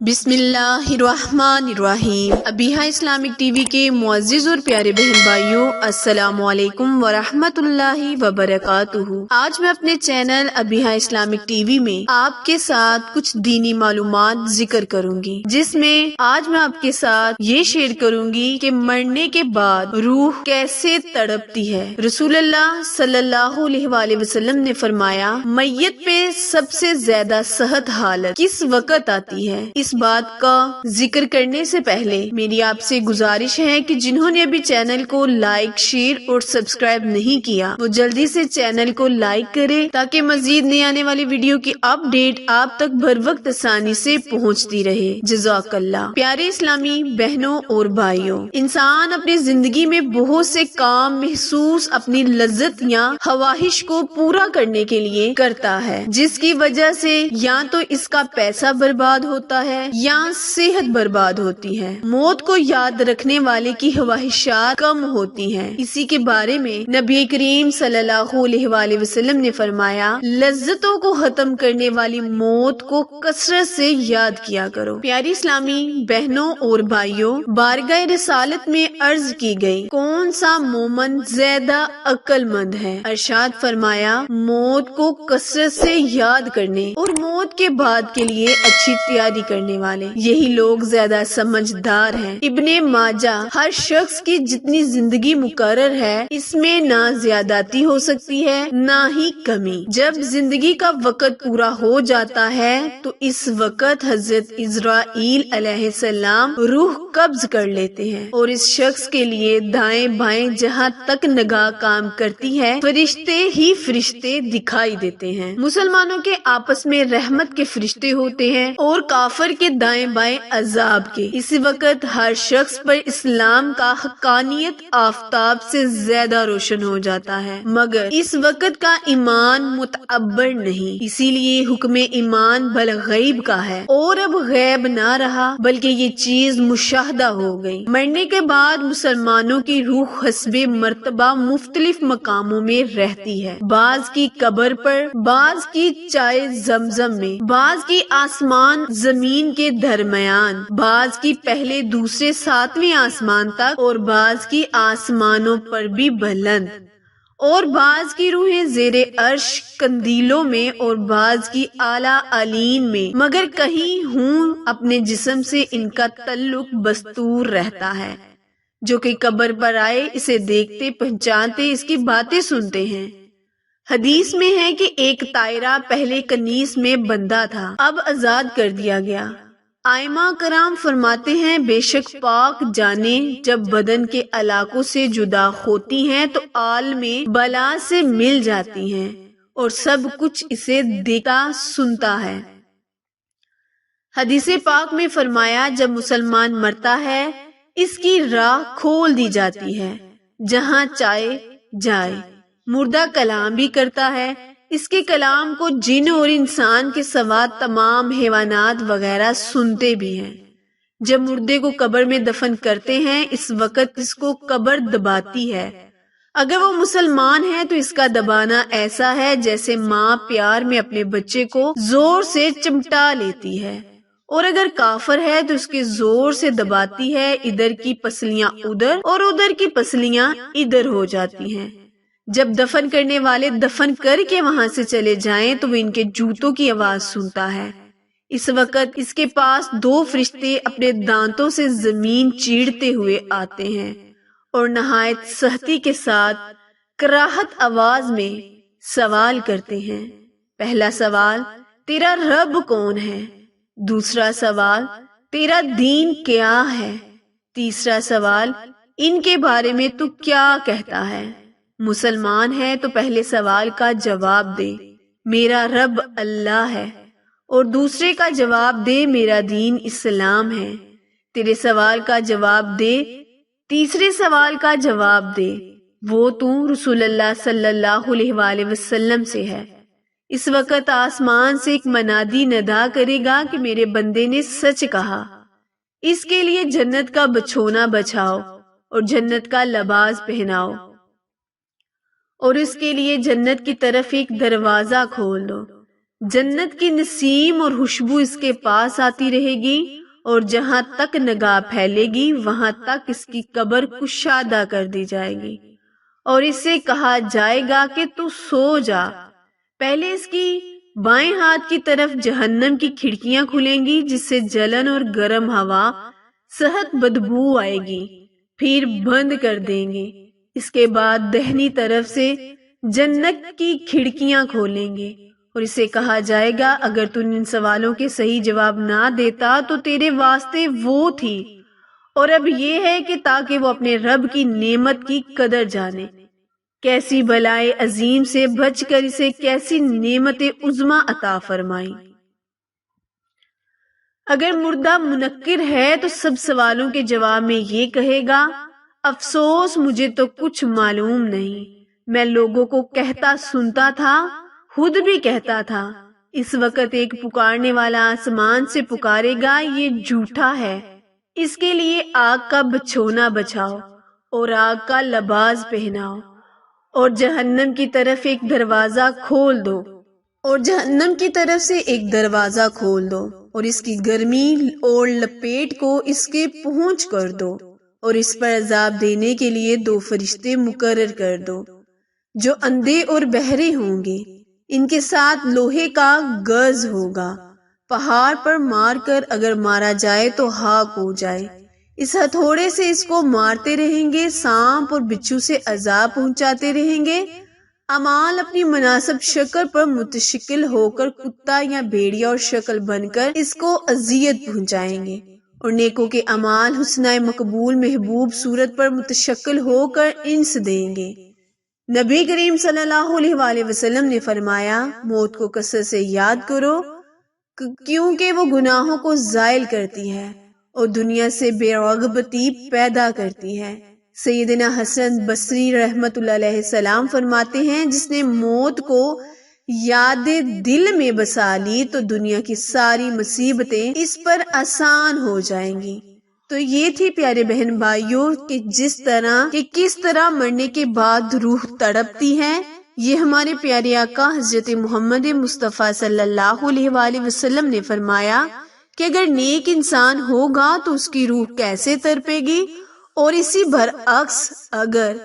بسم اللہ الرحمن الرحیم۔ ابیہا اسلامک ٹی وی کے معزز اور پیارے بہن بھائیوں، السلام علیکم ورحمۃ اللہ وبرکاتہ۔ آج میں اپنے channel Abiha Islamic T V میں آپ کے ساتھ کچھ دینی معلومات ذکر کروں گی، جس میں آج میں آپ کے ساتھ یہ شیئر کروں گی کہ مرنے کے بعد روح کیسے تڑپتی ہے۔ رسول اللہ صلی اللہ علیہ وآلہ وسلم نے فرمایا، میت پہ سب سے زیادہ سخت حالت کس وقت آتی ہے؟ اس بات کا ذکر کرنے سے پہلے میری آپ سے گزارش ہے کہ جنہوں نے ابھی چینل کو لائک، شیئر اور سبسکرائب نہیں کیا، وہ جلدی سے چینل کو لائک کرے تاکہ مزید نئے آنے والی ویڈیو کی اپ ڈیٹ آپ تک بھر وقت آسانی سے پہنچتی رہے۔ جزاک اللہ۔ پیارے اسلامی بہنوں اور بھائیوں، انسان اپنی زندگی میں بہت سے کام محسوس اپنی لذت یا خواہش کو پورا کرنے کے لیے کرتا ہے، جس کی وجہ سے یا تو اس کا پیسہ برباد ہوتا ہے یا صحت برباد ہوتی ہے۔ موت کو یاد رکھنے والے کی خواہشات کم ہوتی ہیں۔ اسی کے بارے میں نبی کریم صلی اللہ علیہ وآلہ وسلم نے فرمایا، لذتوں کو ختم کرنے والی موت کو کثرت سے یاد کیا کرو۔ پیاری اسلامی بہنوں اور بھائیوں، بارگاہ رسالت میں عرض کی گئی، کون سا مومن زیادہ عقل مند ہے؟ ارشاد فرمایا، موت کو کثرت سے یاد کرنے اور موت کے بعد کے لیے اچھی تیاری کرنے والے، یہی لوگ زیادہ سمجھدار ہیں۔ ابن ماجہ، ہر شخص کی جتنی زندگی مقرر ہے، اس میں نہ زیادتی ہو سکتی ہے نہ ہی کمی۔ جب زندگی کا وقت پورا ہو جاتا ہے تو اس وقت حضرت عزرائیل علیہ السلام روح قبض کر لیتے ہیں اور اس شخص کے لیے دائیں بائیں جہاں تک نگاہ کام کرتی ہے فرشتے ہی فرشتے دکھائی دیتے ہیں۔ مسلمانوں کے آپس میں رحمت کے فرشتے ہوتے ہیں اور کافر کے دائیں بائیں عذاب کے۔ اسی وقت ہر شخص پر اسلام کا حقانیت آفتاب سے زیادہ روشن ہو جاتا ہے، مگر اس وقت کا ایمان متعبر نہیں، اسی لیے حکم ایمان بالغیب کا ہے اور اب غیب نہ رہا بلکہ یہ چیز مشاہدہ ہو گئی۔ مرنے کے بعد مسلمانوں کی روح حسب مرتبہ مختلف مقاموں میں رہتی ہے، بعض کی قبر پر، بعض کی چائے زمزم میں، بعض کی آسمان زمین کے درمیان، بعض کی پہلے دوسرے ساتویں آسمان تک اور بعض کی آسمانوں پر بھی بلند، اور بعض کی روحیں زیر عرش قندیلوں میں اور بعض کی اعلیٰ علین میں، مگر کہیں ہوں اپنے جسم سے ان کا تعلق بستور رہتا ہے۔ جو کہ قبر پر آئے اسے دیکھتے پہچانتے اس کی باتیں سنتے ہیں۔ حدیث میں ہے کہ ایک طائرہ پہلے کنیز میں بندہ تھا، اب آزاد کر دیا گیا۔ ائمہ کرام فرماتے ہیں، بے شک پاک جانیں جب بدن کے علاقوں سے جدا ہوتی ہیں تو عالم بلا سے مل جاتی ہیں اور سب کچھ اسے دیکھتا سنتا ہے۔ حدیث پاک میں فرمایا، جب مسلمان مرتا ہے اس کی راہ کھول دی جاتی ہے، جہاں چاہے جائے۔ مردہ کلام بھی کرتا ہے، اس کے کلام کو جن اور انسان کے سوا تمام حیوانات وغیرہ سنتے بھی ہیں۔ جب مردے کو قبر میں دفن کرتے ہیں اس وقت اس کو قبر دباتی ہے۔ اگر وہ مسلمان ہے تو اس کا دبانا ایسا ہے جیسے ماں پیار میں اپنے بچے کو زور سے چمٹا لیتی ہے، اور اگر کافر ہے تو اس کے زور سے دباتی ہے، ادھر کی پسلیاں ادھر اور ادھر کی پسلیاں ادھر ہو جاتی ہیں۔ جب دفن کرنے والے دفن کر کے وہاں سے چلے جائیں تو وہ ان کے جوتوں کی آواز سنتا ہے۔ اس وقت اس کے پاس دو فرشتے اپنے دانتوں سے زمین چیرتے ہوئے آتے ہیں اور نہایت سختی کے ساتھ کراہت آواز میں سوال کرتے ہیں۔ پہلا سوال، تیرا رب کون ہے؟ دوسرا سوال، تیرا دین کیا ہے؟ تیسرا سوال، ان کے بارے میں تو کیا کہتا ہے؟ مسلمان ہے تو پہلے سوال کا جواب دے، میرا رب اللہ ہے، اور دوسرے کا جواب دے، میرا دین اسلام ہے۔ تیرے سوال کا جواب دے، تیسرے سوال کا جواب دے، وہ تو رسول اللہ صلی اللہ علیہ وآلہ وسلم سے ہے۔ اس وقت آسمان سے ایک منادی ندا کرے گا کہ میرے بندے نے سچ کہا، اس کے لیے جنت کا بچھونا بچھاؤ اور جنت کا لباس پہناؤ، اور اس کے لیے جنت کی طرف ایک دروازہ کھول دو۔ جنت کی نسیم اور خوشبو اس کے پاس آتی رہے گی، اور جہاں تک نگاہ پھیلے گی وہاں تک اس کی قبر کشادہ کر دی جائے گی، اور اسے کہا جائے گا کہ تو سو جا۔ پہلے اس کی بائیں ہاتھ کی طرف جہنم کی کھڑکیاں کھلیں گی، جس سے جلن اور گرم ہوا، سخت بدبو آئے گی، پھر بند کر دیں گے۔ اس کے بعد دہنی طرف سے جنت کی کھڑکیاں کھولیں گے، اور اسے کہا جائے گا اگر تو ان سوالوں کے صحیح جواب نہ دیتا تو تیرے واسطے وہ تھی، اور اب یہ ہے کہ تاکہ وہ اپنے رب کی نعمت کی قدر جانے، کیسی بلائے عظیم سے بچ کر اسے کیسی نعمت عظمیٰ عطا فرمائی۔ اگر مردہ منکر ہے تو سب سوالوں کے جواب میں یہ کہے گا، افسوس مجھے تو کچھ معلوم نہیں، میں لوگوں کو کہتا سنتا تھا، خود بھی کہتا تھا۔ اس وقت ایک پکارنے والا آسمان سے پکارے گا، یہ جھوٹا ہے، اس کے لیے آگ کا بچھونا بچھاؤ اور آگ کا لباس پہناؤ، اور جہنم کی طرف ایک دروازہ کھول دو، اور جہنم کی طرف سے ایک دروازہ کھول دو، اور اس کی گرمی اور لپیٹ کو اس کے پہنچ کر دو، اور اس پر عذاب دینے کے لیے 2 فرشتے مقرر کر دو جو اندھے اور بہرے ہوں گے، ان کے ساتھ لوہے کا گز ہوگا، پہاڑ پر مار کر اگر مارا جائے تو ہلاک ہو جائے، اس ہتھوڑے سے اس کو مارتے رہیں گے، سانپ اور بچھو سے عذاب پہنچاتے رہیں گے، اعمال اپنی مناسب شکل پر متشکل ہو کر کتا یا بھیڑیا اور شکل بن کر اس کو اذیت پہنچائیں گے، اور نیکوں کے اعمال حسنہ مقبول محبوب صورت پر متشکل ہو کر انس دیں گے۔ نبی کریم صلی اللہ علیہ وآلہ وسلم نے فرمایا، موت کو کثرت سے یاد کرو کیونکہ وہ گناہوں کو زائل کرتی ہے اور دنیا سے بے رغبتی پیدا کرتی ہے۔ سیدنا حسن بصری رحمت اللہ علیہ السلام فرماتے ہیں، جس نے موت کو یاد دل میں بسا لی تو دنیا کی ساری مصیبتیں اس پر آسان ہو جائیں گی۔ تو یہ تھی پیارے بہن بھائیوں کہ کس طرح مرنے کے بعد روح تڑپتی ہے۔ یہ ہمارے پیارے آقا حضرت محمد مصطفیٰ صلی اللہ علیہ وآلہ وسلم نے فرمایا کہ اگر نیک انسان ہوگا تو اس کی روح کیسے تڑپے گی، اور اسی برعکس اگر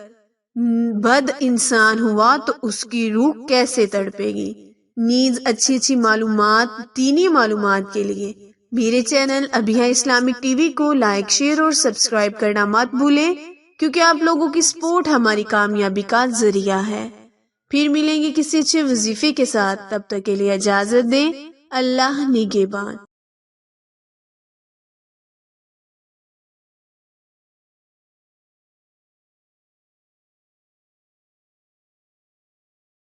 بد انسان ہوا تو اس کی روح کیسے تڑپے گی۔ نیز اچھی معلومات، دینی معلومات کے لیے میرے channel Abiha Islamic T V کو لائک، شیئر اور سبسکرائب کرنا مت بھولیں، کیونکہ آپ لوگوں کی سپورٹ ہماری کامیابی کا ذریعہ ہے۔ پھر ملیں گے کسی اچھے وظیفے کے ساتھ، تب تک کے لیے اجازت دیں۔ اللہ نگہبان۔